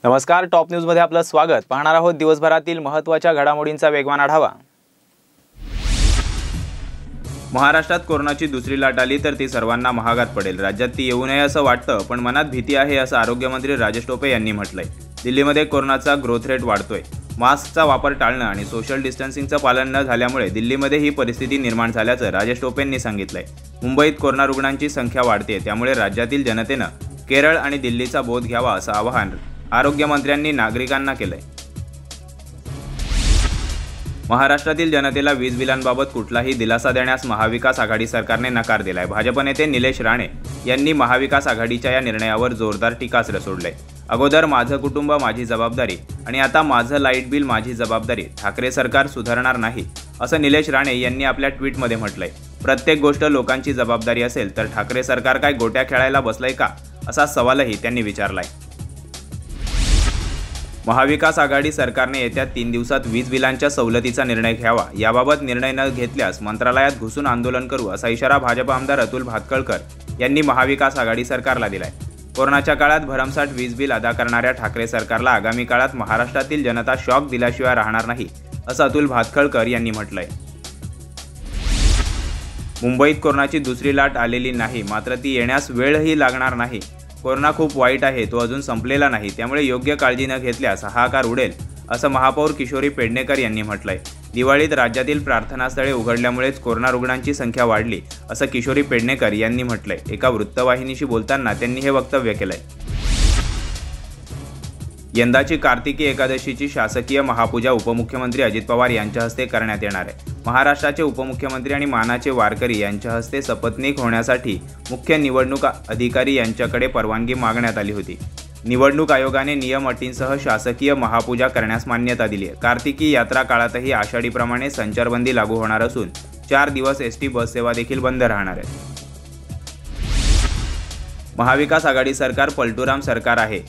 नमस्कार, top news मध्ये आपलं स्वागत। पाहणार आहोत दिवसभरातील महत्त्वाच्या घडामोडींचा वेगवान आढावा। महाराष्ट्रात कोरोनाची दुसरी लाट आली तर ती सर्वांना महागात पडेल। राज्यात ती येऊ नये असं वाटतं, पण मनात भीती आहे असं आरोग्यमंत्री राजेश टोपे यांनी म्हटलंय। दिल्लीमध्ये कोरोनाचा ग्रोथ रेट वाढतोय। मास्कचा वापर टाळणं आणि सोशल डिस्टन्सिंगचं पालन न झाल्यामुळे दिल्लीमध्ये ही परिस्थिती निर्माण झाल्याचं राजेश टोपेंनी सांगितलंय। मुंबईत कोरोना रुग्णांची संख्या वाढते, त्यामुळे राज्यातील जनतेनं केरळ आणि दिल्लीचा बोध घ्यावा असं आवाहन आरोग्यमंत्र्यांनी नागरिकांना केलंय। महाराष्ट्रातील जनतेला वीज बिलांबाबत कुठलाही दिलासा देण्यास महाविकास आघाडी सरकारने नकार दिलाय। भाजप नेते निलेश राणे यांनी महाविकास आघाडीच्या या निर्णयावर जोरदार टीकास्त्र सोडलंय। अगोदर माझं कुटुंब माझी जबाबदारी आणि आता माझं लाईट बिल माझी जबाबदारी, ठाकरे सरकार सुधारणार नाही असं निलेश राणे यांनी आपल्या ट्विटमध्ये म्हटलंय। प्रत्येक गोष्ट लोकांची जबाबदारी असेल तर ठाकरे सरकार काय गोट्या खेळायला बसलंय का, असा सवालही त्यांनी विचारलाय। महाविकास आघाडी सरकारने येत्या 3 दिवसात वीज बिलांच्या सवलतीचा निर्णय घ्यावा। याबाबत निर्णय न घेतल्यास मंत्रालयात घुसून आंदोलन करू असा इशारा भाजप आमदार अतुल भातखळकर यांनी महाविकास आघाडी सरकारला दिलाय। कोरोनाच्या काळात भरमसाठ वीज बिल अदा करणाऱ्या ठाकरे सरकारला आगामी काळात महाराष्ट्रातील जनता शॉक दिल्याशिवाय राहणार नाही असं अतुल भातखळकर यांनी म्हटलंय। मुंबईत कोरोनाची दुसरी लाट आलेली नाही, मात्र ती येण्यास वेळही लागणार नाही। कोरोना खूप वाईट आहे, तो अजून संपलेला नाही, त्यामुळे योग्य काळजी न घेतल्यास हाहाकार उडेल असं महापौर किशोरी पेडणेकर यांनी म्हटलंय। दिवाळीत राज्यातील प्रार्थनास्थळे उघडल्यामुळेच कोरोना रुग्णांची संख्या वाढली असं किशोरी पेडणेकर यांनी म्हटलंय। एका वृत्तवाहिनीशी बोलताना त्यांनी हे वक्तव्य केलंय। यंदाची कार्तिकी एकादशीची शासकीय महापूजा उपमुख्यमंत्री अजित पवार यांच्या हस्ते करण्यात येणार आहे। महाराष्ट्राचे उपमुख्यमंत्री आणि मानाचे वारकरी यांच्या हस्ते शपथनिक होण्यासाठी मुख्य निवडणूक अधिकारी यांच्याकडे परवानगी मागण्यात आली होती। निवडणूक आयोगाने नियम अटींसह शासकीय महापूजा करण्यास मान्यता दिली आहे। कार्तिकी यात्रा काळातही आषाढीप्रमाणे संचारबंदी लागू होणार असून 4 दिवस एसटी बस सेवा देखील बंद राहणार आहे। महाविकास आघाडी सरकार पलटूराम सरकार आहे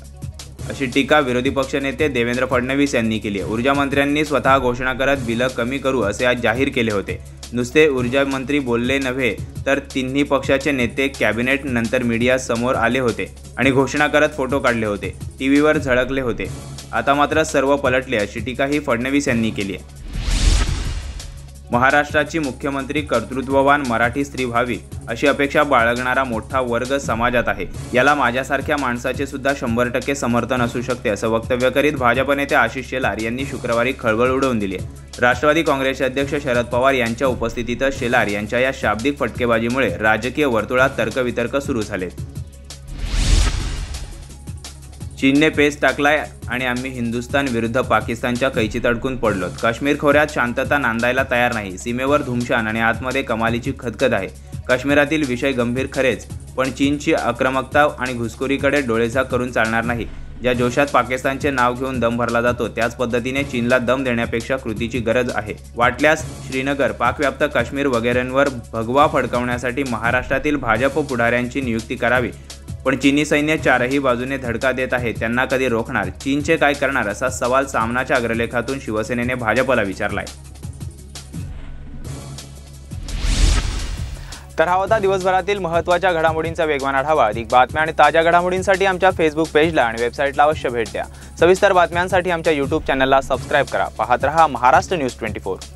अशी टीका विरोधी पक्षनेते देवेंद्र फडणवीस यांनी केली आहे। ऊर्जा मंत्र्यांनी स्वतः घोषणा करत बिलं कमी करू असे आज जाहीर केले होते। नुसते ऊर्जा मंत्री बोलले नव्हे तर तिन्ही पक्षाचे नेते कॅबिनेट नंतर मीडिया समोर आले होते आणि घोषणा करत फोटो काढले होते, टीव्हीवर झळकले होते। आता मात्र सर्व पलटले अशी टीकाही फडणवीस यांनी केली आहे। महाराष्ट्राची मुख्यमंत्री कर्तृत्ववान मराठी स्त्री व्हावी अशी अपेक्षा बाळगणारा मोठा वर्ग समाजात आहे। याला माझ्यासारख्या माणसाचे सुद्धा 100% समर्थन असू शकते असं वक्तव्य करीत भाजप नेते आशिष शेलार यांनी शुक्रवारी खळबळ उडवून दिली आहे। राष्ट्रवादी काँग्रेसचे अध्यक्ष शरद पवार यांच्या उपस्थितीतच शेलार यांच्या या शाब्दिक फटकेबाजीमुळे राजकीय वर्तुळात तर्कवितर्क सुरू झाले। चीनने पेच टाकलाय आणि आम्ही हिंदुस्थान विरुद्ध पाकिस्तानच्या कैचीत अडकून पडलोत। काश्मीर खोऱ्यात शांतता नांदायला तयार नाही। सीमेवर धुमशान आणि आतमध्ये कमालीची खदखद आहे। काश्मीरातील विषय गंभीर खरेच, पण चीनची आक्रमकता आणि घुसखोरीकडे डोळेझाक करून चालणार नाही। ज्या जोशात पाकिस्तानचे नाव घेऊन दम भरला जातो, त्याच पद्धतीने चीनला दम देण्यापेक्षा कृतीची गरज आहे। वाटल्यास श्रीनगर, पाकव्याप्त काश्मीर वगैरेंवर भगवा फडकवण्यासाठी महाराष्ट्रातील भाजप पुढाऱ्यांची नियुक्ती करावी, पण चीनी सैन्य चारही बाजूने धडका देत आहे, त्यांना कधी रोखणार? चीनचे काय करणार, असा सवाल सामनाच्या अग्रलेखातून शिवसेनेने भाजपला विचारलाय। तर हा होता दिवसभरातील महत्त्वाच्या घडामोडींचा वेगवान आढावा। अधिक बातम्या आणि ताज्या घडामोडींसाठी आमच्या फेसबुक पेजला आणि वेबसाईटला अवश्य भेट द्या। सविस्तर बातम्यांसाठी आमच्या YouTube चॅनलला सबस्क्राईब करा। पाहत रहा महाराष्ट्र न्यूज 24।